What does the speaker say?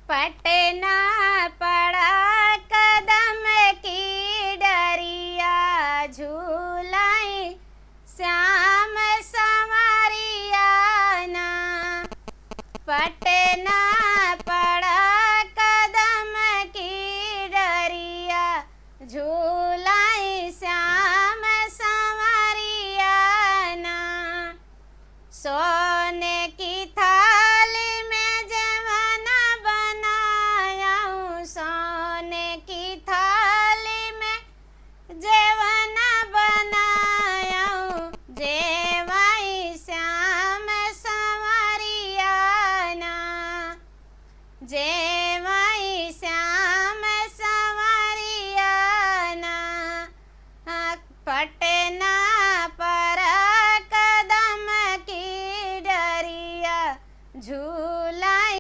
पटना पड़ा कदम की डरिया, झूलाई श्याम संवरिया ना। पटना पड़ा कदम की डरिया, झूलाई श्याम संवरिया ना। सोने की थाली में जवाना बनाया हूँ, सोने की थाली में जेवना बनाया हूँ, जेवाई श्याम संवरिया ना। जे